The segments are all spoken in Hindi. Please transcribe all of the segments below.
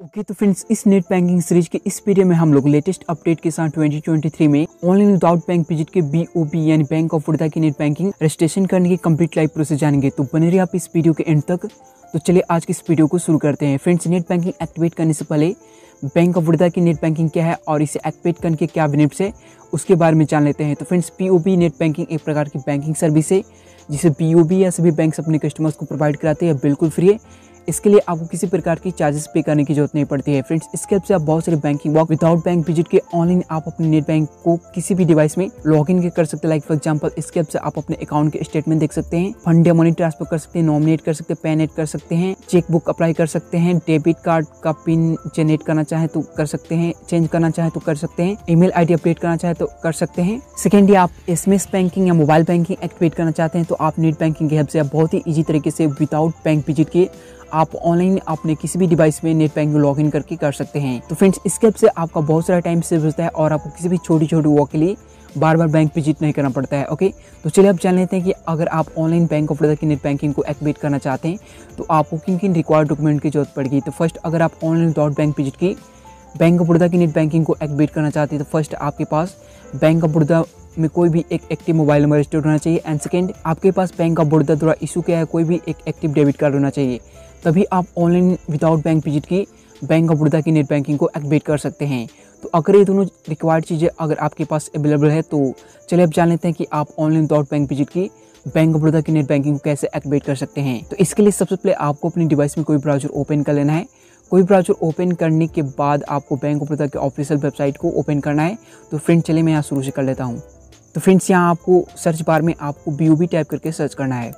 ओके तो फ्रेंड्स, इस नेट बैंकिंग सीरीज के इस वीडियो में हम लोग लेटेस्ट अपडेट के साथ 2023 में ऑनलाइन विदाउट बैंक विजिट के BOB यानी बैंक ऑफ बड़ौदा की नेट बैंकिंग रजिस्ट्रेशन करने की कंप्लीट लाइव प्रोसेस जानेंगे। तो बने रहिए आप इस वीडियो के एंड तक। तो चलिए आज की इस वीडियो को शुरू करते हैं। फ्रेंड्स, नेट बैंकिंग एक्टिवेट करने से पहले बैंक ऑफ बड़ौदा की नेट बैंकिंग क्या है और इसे एक्टिवेट करने के क्या बेनिफिट्स है उसके बारे में जान लेते हैं। तो फ्रेंड्स, BOB नेट बैंकिंग एक प्रकार की बैंकिंग सर्विस है जिसे BOB या सभी बैंक्स अपने कस्टमर्स को प्रोवाइड कराते हैं, बिल्कुल फ्री है। इसके लिए आपको किसी प्रकार की चार्जेस पे करने की जरूरत नहीं पड़ती है। फ्रेंड्स, इसके हेल्प से आप बहुत सारे banking work without bank visit के ऑनलाइन आप अपने नेट बैंक को किसी भी डिवाइस में लॉगिन कर सकते हैं। लाइक फॉर एग्जांपल, इसके हेल्प से आप अपने अकाउंट के स्टेटमेंट देख सकते हैं, फंड या मनी ट्रांसफर कर सकते हैं, नॉमिनेट कर सकते हैं, पेन ऐड कर सकते हैं, चेक बुक अप्लाई कर सकते हैं, डेबिट कार्ड का पिन जनरेट करना चाहे तो कर सकते हैं, चेंज करना चाहे तो कर सकते हैं, ईमेल ID अपडेट करना चाहे तो कर सकते हैं। सेकेंडली, आप SMS बैंकिंग या मोबाइल बैंकिंग एक्टिवेट करना चाहते हैं तो आप नेट बैंकिंग की हेल्प से बहुत ही ईजी तरीके से विदाउट बैंक विजिट के आप ऑनलाइन अपने किसी भी डिवाइस में नेट बैंकिंग लॉगिन करके कर सकते हैं। तो फ्रेंड्स, इसके हेल्प से आपका बहुत सारा टाइम सेव होता है और आपको किसी भी छोटी छोटी वर्क के लिए बार बार बैंक विजिट नहीं करना पड़ता है। ओके, तो चलिए अब जान लेते हैं कि अगर आप ऑनलाइन बैंक ऑफ बड़ौदा की नेट बैंकिंग को एक्टिवेट करना चाहते हैं तो आपको किन किन रिक्वायर्ड डॉक्यूमेंट की जरूरत पड़ेगी। तो फर्स्ट, अगर आप ऑनलाइन विदाउट बैंक विजिट की बैंक ऑफ बड़ौदा की नेट बैंकिंग को एक्टिवेट करना चाहते हैं तो फर्स्ट आपके पास बैंक ऑफ बड़ौदा में कोई भी एक एक्टिव मोबाइल नंबर रजिस्टर्ड होना चाहिए एंड सेकेंड आपके पास बैंक ऑफ बड़ौदा द्वारा इशू किया है कोई भी एक एक्टिव डेबिट कार्ड होना चाहिए, तभी आप ऑनलाइन विदाउट बैंक विजिट की बैंक ऑफ बड़ौदा की नेट बैंकिंग को एक्टिवेट कर सकते हैं। तो अगर ये दोनों रिक्वायर्ड चीज़ें अगर आपके पास अवेलेबल है तो चलिए अब जान लेते हैं कि आप ऑनलाइन विदाउट बैंक विजिट की बैंक ऑफ बड़ौदा की नेट बैंकिंग को कैसे एक्टिवेट कर सकते हैं। तो इसके लिए सबसे पहले आपको अपनी डिवाइस में कोई ब्राउजर ओपन कर लेना है। कोई ब्राउजर ओपन करने के बाद आपको बैंक ऑफ बड़ौदा के ऑफिशियल वेबसाइट को ओपन करना है। तो फ्रेंड्स, चलिए मैं यहाँ शुरू से कर लेता हूँ। तो फ्रेंड्स, यहाँ आपको सर्च बार में आपको BOB टाइप करके सर्च करना है।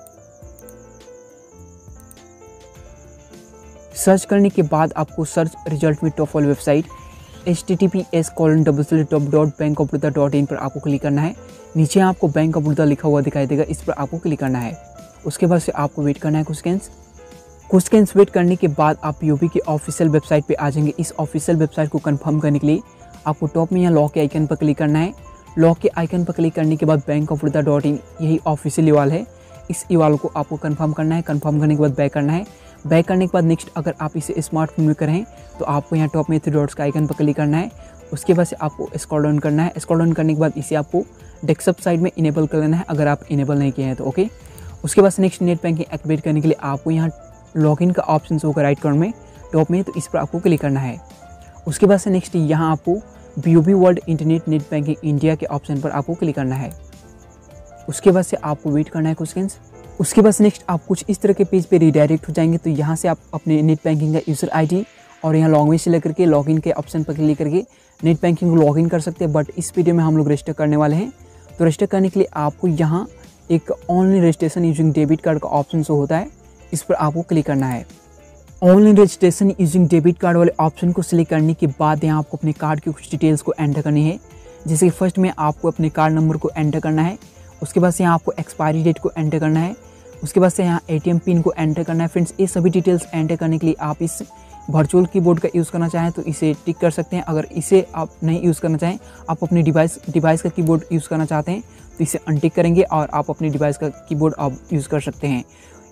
सर्च करने के बाद आपको सर्च रिजल्ट में टॉप वाली वेबसाइट https://www.bankofbaroda.in पर आपको क्लिक करना है। नीचे आपको बैंक ऑफ बड़ौदा लिखा हुआ दिखाई देगा, इस पर आपको क्लिक करना है। उसके बाद से आपको वेट करना है कुछ सेकंड्स वेट करने के बाद आप BOB की ऑफिशियल वेबसाइट पे आ जाएंगे। इस ऑफिशियल वेबसाइट को कंफर्म करने के लिए आपको टॉप में यहाँ लॉक के आइकन पर क्लिक करना है। लॉक के आइकन पर क्लिक करने के बाद bankofbaroda.in यही ऑफिशियल ईवाल है, इस ईवाल को आपको कंफर्म करना है। कंफर्म करने के बाद बैक करना है। बैक करने के बाद नेक्स्ट अगर आप इसे स्मार्टफोन में करें तो आपको यहाँ टॉप में 3 डॉट्स का आइकन पर क्लिक करना है। उसके बाद से आपको स्क्रॉल डाउन करना है। स्क्रॉल डाउन करने के बाद इसे आपको डेस्कटॉप साइड में इनेबल कर लेना है अगर आप इनेबल नहीं किए हैं तो। ओके, उसके बाद से नेक्स्ट नेट बैंकिंग एक्टिवेट करने के लिए आपको यहाँ लॉगिन का ऑप्शन होगा राइट कॉर्नर में टॉप में, तो इस पर आपको क्लिक करना है। उसके बाद से नेक्स्ट यहाँ आपको BOB world internet net banking India के ऑप्शन पर आपको क्लिक करना है। उसके बाद से आपको वेट करना है कुछ सेकंड्स। उसके बाद नेक्स्ट आप कुछ इस तरह के पेज पे रिडायरेक्ट हो जाएंगे। तो यहाँ से आप अपने नेट बैंकिंग का यूज़र ID और यहाँ लॉगिन से लेकर के लॉगिन के ऑप्शन पर क्लिक करके नेट बैंकिंग को लॉगिन कर सकते हैं। बट इस वीडियो में हम लोग रजिस्टर करने वाले हैं, तो रजिस्टर करने के लिए आपको यहाँ एक online registration using debit card का ऑप्शन शो होता है, इस पर आपको क्लिक करना है। Online registration using debit card वाले ऑप्शन को सिलेक्ट करने के बाद यहाँ आपको अपने कार्ड की कुछ डिटेल्स को एंटर करनी है। जैसे कि फर्स्ट में आपको अपने कार्ड नंबर को एंटर करना है। उसके बाद से यहाँ आपको एक्सपायरी डेट को एंटर करना है। उसके बाद से यहाँ ATM पिन को एंटर करना है। फ्रेंड्स, ये सभी डिटेल्स एंटर करने के लिए आप इस वर्चुअल कीबोर्ड का यूज़ करना चाहें तो इसे टिक कर सकते हैं। अगर इसे आप नहीं यूज़ करना चाहें, आप अपनी डिवाइस का कीबोर्ड यूज़ करना चाहते हैं तो इसे अनटिक करेंगे और आप अपनी डिवाइस का कीबोर्ड आप यूज़ कर सकते हैं।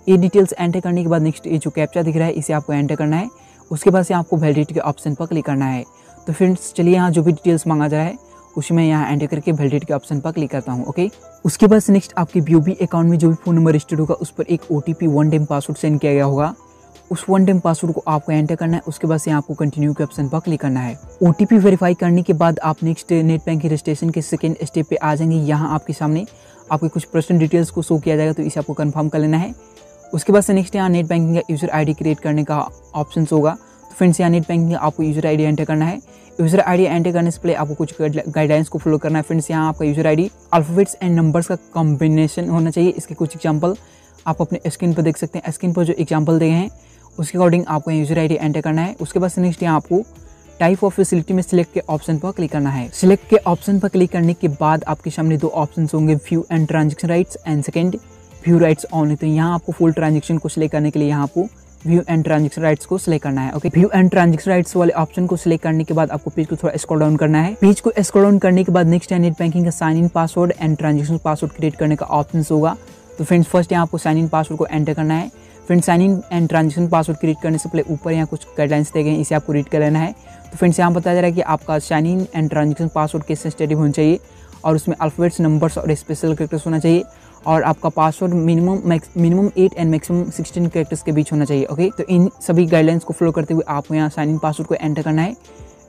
ये डिटेल्स एंटर करने के बाद नेक्स्ट ये जो कैप्चा दिख रहा है इसे आपको एंटर करना है। उसके बाद से आपको वैलिडिटी के ऑप्शन पर क्लिक करना है। तो फ्रेंड्स, चलिए यहाँ जो भी डिटेल्स मांगा जा रहा है उसे मैं यहाँ एंटर करके वैलिडिटी के ऑप्शन पर क्लिक करता हूँ। ओके, उसके बाद से नेक्स्ट आपके BOB अकाउंट में जो भी फ़ोन नंबर रजिस्टर्ड होगा उस पर एक OTP 1 टाइम पासवर्ड सेंड किया गया होगा। उस 1 टाइम पासवर्ड को आपको एंटर करना है। उसके बाद से आपको कंटिन्यू के ऑप्शन पर क्लिक करना है। OTP वेरीफाई करने के बाद आप नेक्स्ट नेट बैंकिंग रजिस्ट्रेशन के सेकेंड स्टेप पे आ जाएंगे। यहाँ आपके सामने आपके कुछ पर्सनल डिटेल्स को शो किया जाएगा, तो इसे आपको कंफर्म कर लेना है। उसके बाद से नेक्स्ट यहाँ नेट बैंकिंग का यूज़र ID क्रिएट करने का ऑप्शन होगा। तो फ्रेंड्स, यहाँ नेट बैंकिंग आपको यूज़र ID एंटर करना है। यूज़र ID एंटर करने से पहले आपको कुछ गाइडलाइंस को फॉलो करना है। फ्रेंड्स, यहाँ आपका user ID alphabets and numbers का कॉम्बिनेशन होना चाहिए। इसके कुछ एग्जांपल आप अपने स्क्रीन पर देख सकते हैं। स्क्रीन पर जो एग्जांपल दिए हैं उसके अकॉर्डिंग आपको यूज़र ID एंटर करना है। उसके बाद से नेक्स्ट यहाँ आपको टाइप ऑफ फैसिलिटी में सिलेक्ट के ऑप्शन पर क्लिक करना है। सिलेक्ट के ऑप्शन पर क्लिक करने के बाद आपके सामने 2 ऑप्शन होंगे, view and transaction rights and second view rights only. तो यहाँ आपको फुल ट्रांजेक्शन को सिलेक्ट करने के लिए यहाँ आपको व्यू एंड ट्रांजेक्शन राइट्स को सिलेक्ट करना है। Okay, view and transaction rights वाले ऑप्शन को सिलेक्ट करने के बाद आपको पेज को थोड़ा स्क्रॉल डाउन करना है। पेज को स्क्रॉल डाउन करने के बाद नेक्स्ट है नेट बैंकिंग का sign in password and transaction password create करने का ऑप्शन होगा। तो फ्रेंड्स, फर्स्ट यहाँ आपको साइन इन पासवर्ड को एंटर करना है। Friends sign in and transaction password create करने से पहले ऊपर यहाँ कुछ गाइडलाइंस दिए गए हैं, इसे आपको रीड कर लेना है। तो फ्रेंड्स यहाँ बताया जा रहा है कि आपका sign in and transaction password कैसे सेंसिटिव होना चाहिए और उसमें अल्फाबेट्स, नंबर्स और स्पेशल कैरेक्टर्स होना चाहिए और आपका password minimum 8 and maximum 16 characters के बीच होना चाहिए। ओके, तो इन सभी गाइडलाइंस को फॉलो करते हुए आपको यहाँ साइन इन पासवर्ड को एंटर करना है।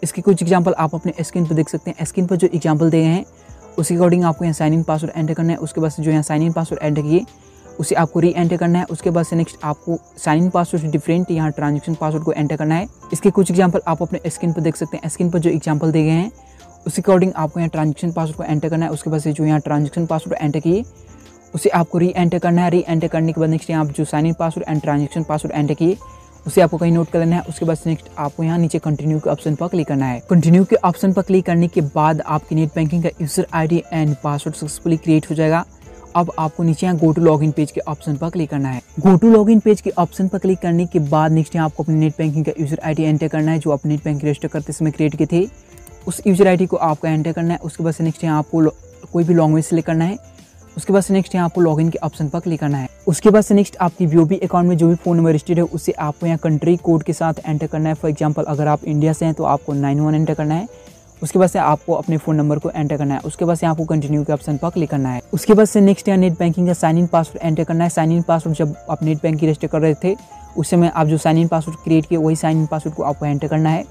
इसके कुछ एग्जांपल आप अपने स्क्रीन पर देख सकते हैं। स्क्रीन पर जो एग्जांपल दिए हैं उसके अकॉर्डिंग आपको यहाँ साइन इन पासवर्ड एंटर करना है। उसके बाद से जो यहाँ साइन इन पासवर्ड एंटर किए उसे आपको री एंटर करना है। उसके बाद से नेक्स्ट आपको साइन इन पासवर्ड डिफरेंट यहाँ ट्रांजेक्शन पासवर्ड को एंटर करना है। इसके कुछ एग्जांपल आप अपने स्क्रीन पर देख सकते हैं। स्क्रीन पर जो एग्जांपल दिए गए हैं उसके अकॉर्डिंग आपको यहाँ ट्रांजेक्शन पासवर्ड को एंटर करना है। उसके बाद से जो यहाँ ट्रांजेक्शन पासवर्ड एंटर किए उसे आपको री एंटर करना है। री एंटर करने के बाद नेक्स्ट यहाँ जो sign in password and transaction password enter किए उसे आपको कहीं नोट कर लेना है। उसके बाद नेक्स्ट आपको यहाँ नीचे कंटिन्यू के ऑप्शन पर क्लिक करना है। कंटिन्यू के ऑप्शन पर क्लिक करने के बाद आपकी नेट बैंकिंग का user ID and password successfully create हो जाएगा। अब आपको नीचे यहाँ गो टू लॉगिन पेज के ऑप्शन पर क्लिक करना है। गो टू लॉगिन पेज के ऑप्शन पर क्लिक करने के बाद नेक्स्ट यहाँ आपको अपनी नेट बैंकिंग का यूजर आईडी एंटर करना है जो आप नेट बैंकिंग रजिस्टर करते समय क्रिएट किए थे। उस यूजर आईडी को आपको एंटर करना है। उसके बाद से नेक्स्ट यहाँ आपको कोई भी लैंग्वेज सेलेक्ट करना है। उसके बाद से नेक्स्ट यहाँ आपको लॉगिन के ऑप्शन पर क्लिक करना है। उसके बाद से नेक्स्ट आपकी बीओबी अकाउंट में जो भी फ़ोन नंबर रजिस्टर्ड है उसे आपको यहाँ कंट्री कोड के साथ एंटर करना है। फॉर एग्जांपल अगर आप इंडिया से हैं तो आपको 91 एंटर करना है। उसके बाद से आपको अपने फ़ोन नंबर को एंटर करना है। उसके बाद से आपको कंटिन्यू के ऑप्शन पर क्लिक करना है। उसके बाद से नेक्स्ट यहाँ नेट बैंकिंग का साइन इन पासवर्ड एंटर करना है। साइन इन पासवर्ड जब आप नेट बैंकिंग रजिस्टर कर रहे थे उस समय आप जो साइन इन पासवर्ड क्रिएट किए वही साइन इन पासवर्ड को आपको एंटर करना है।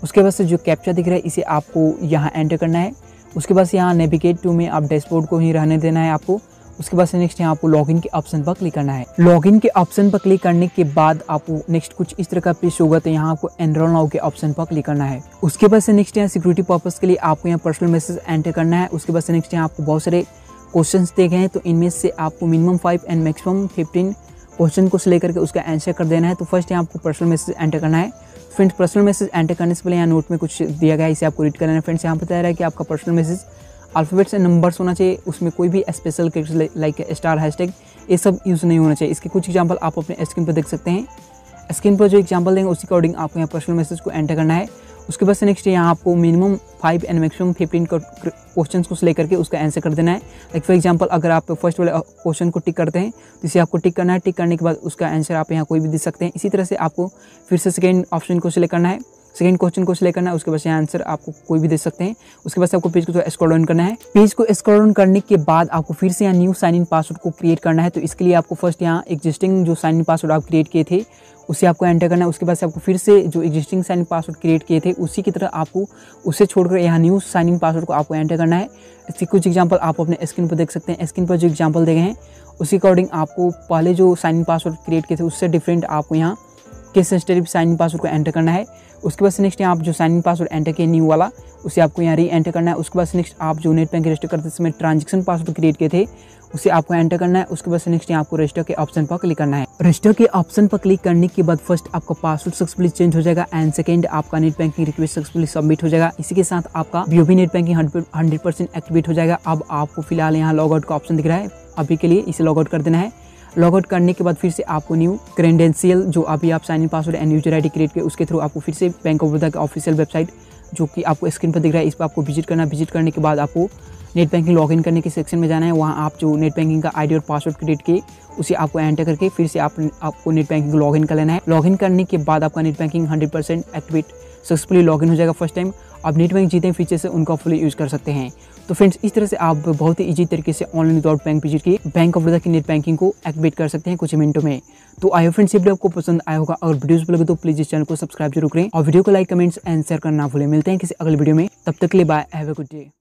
उसके बाद से जो कैप्चा दिख रहा है इसे आपको यहाँ एंटर करना है। उसके बाद से यहाँ नेविगेट टू में आप डैशबोर्ड को ही रहने देना है आपको। उसके बाद से नेक्स्ट यहाँ आपको लॉगिन के ऑप्शन पर क्लिक करना है। लॉगिन के ऑप्शन पर क्लिक करने के बाद आपको नेक्स्ट कुछ इस तरह का पेज होगा, तो यहाँ आपको एनरोल नाउ के ऑप्शन पर क्लिक करना है। उसके बाद से नेक्स्ट यहाँ सिक्योरिटी पर्पस के लिए आपको यहाँ पर्सनल मैसेज एंटर करना है। उसके बाद से नेक्स्ट यहाँ आपको बहुत सारे क्वेश्चंस दिए गए हैं, तो इनमें से आपको मिनिमम 5 एंड मैक्सिमम 15 क्वेश्चन को सिलेक्ट करके उसका आंसर कर देना है। तो फर्स्ट यहाँ आपको पर्सनल मैसेज एंटर करना है। फ्रेंड्स पर्सनल मैसेज एंटर करने से पहले यहाँ नोट में कुछ दिया गया है, इसे आपको रीड करना है। फ्रेंड्स यहाँ बताया रहा है कि आपका personal message alphabets and numbers होना चाहिए, उसमें कोई भी special characters like star, hashtag ये सब यूज़ नहीं होना चाहिए। इसके कुछ एग्जांपल आप अपने स्क्रीन पर देख सकते हैं। स्क्रीन पर जो एग्जांपल देंगे उसी अकॉर्डिंग आपको यहाँ पर्सनल मैसेज को एंटर करना है। उसके बाद से नेक्स्ट यहाँ आपको मिनिमम 5 एंड मैक्सिमम 15 क्वेश्चन को सिलेक्ट करके उसका आंसर कर देना है। लाइक फॉर एग्जांपल अगर आप फर्स्ट वाले क्वेश्चन को टिक करते हैं तो इसे आपको टिक करना है। टिक करने के बाद उसका आंसर आप यहाँ कोई भी दे सकते हैं। इसी तरह से आपको फिर से सेकेंड ऑप्शन को सिलेक्ट करना है, सेकंड क्वेश्चन को सिलेक्ट करना है। उसके बाद यहाँ आंसर आपको कोई भी दे सकते हैं। उसके बाद से आपको पेज को स्क्रॉल डाउन करना है। पेज को स्क्रॉल डाउन करने के बाद आपको फिर से यहाँ न्यू साइन इन पासवर्ड को क्रिएट करना है। तो इसके लिए आपको फर्स्ट यहाँ एग्जिस्टिंग जो साइन इन पासवर्ड आप क्रिएट किए थे उसे आपको एंटर करना है। उसके बाद से आपको फिर से जो existing sign in password create किए थे उसी की तरह आपको उसे छोड़कर यहाँ न्यू साइन इन पासवर्ड को आपको एंटर करना है। इसके कुछ एग्जांपल आप अपने स्क्रीन पर देख सकते हैं। स्क्रीन पर जो एग्जांपल दे गए हैं उसी अकॉर्डिंग आपको पहले जो साइन इन पासवर्ड क्रिएट किए थे उससे डिफरेंट आपको यहाँ case sensitive sign in password को एंटर करना है। उसके बाद से नेक्स्ट यहाँ आप जो साइन इन पासवर्ड एंटर किए न्यू वाला उसे आपको यहाँ री एंटर करना है। उसके बाद से नेक्स्ट आप जो नेट बैंक रजिस्टर करते समय ट्रांजेक्शन पासवर्ड क्रिएट किए थे उसे आपको एंटर करना है। उसके बाद से नेक्स्ट यहाँ आपको रजिस्टर के ऑप्शन पर क्लिक करना है। रजिस्टर के ऑप्शन पर क्लिक करने के बाद फर्स्ट आपका पासवर्ड सक्सेसफुली चेंज हो जाएगा एंड सेकंड आपका net banking request successfully submit हो जाएगा। इसी के साथ आपका बीओबी नेट बैंकिंग 100% एक्टिवेट हो जाएगा। अब आपको फिलहाल यहाँ लॉग आउट का ऑप्शन दिख रहा है, अभी के लिए इसे लॉग आउट कर देना है। लॉग आउट करने के बाद फिर से आपको न्यू क्रेडेंशियल जो अभी आप sign in password and user ID create किए उसके थ्रू आपको फिर से बैंक ऑफ बड़ौदा का ऑफिशियल वेबसाइट जो कि आपको स्क्रीन पर दिख रहा है इस पर आपको विजिट करना है। विजिट करने के बाद आपको नेट बैंकिंग लॉगिन करने के सेक्शन में जाना है। वहाँ आप जो नेट बैंकिंग का आईडी और पासवर्ड क्रिएट किए उसे आपको एंटर करके फिर से आपको नेट बैंकिंग को लॉगिन कर लेना है। लॉगिन करने के बाद आपका net banking 100% activate successfully login हो जाएगा फर्स्ट टाइम। आप नेट बैंकिंग जितने फीचर से उनका फुली यूज़ कर सकते हैं। तो फ्रेंड्स इस तरह से आप बहुत ही ईजी तरीके से ऑनलाइन विदाउट बैंक विजिट की बैंक ऑफ बड़ौदा की नेट बैंकिंग को एक्टिवेट कर सकते हैं कुछ मिनटों में। तो आई होप फ्रेंड्स ये वीडियो आपको पसंद आया होगा। अगर वीडियोस लगे तो प्लीज इस चैनल को सब्सक्राइब जरूर करें और वीडियो को लाइक, कमेंट्स एंड शेयर करना ना भूलें। मिलते हैं किसी अगले वीडियो में, तब तक के लिए bye, have a good day.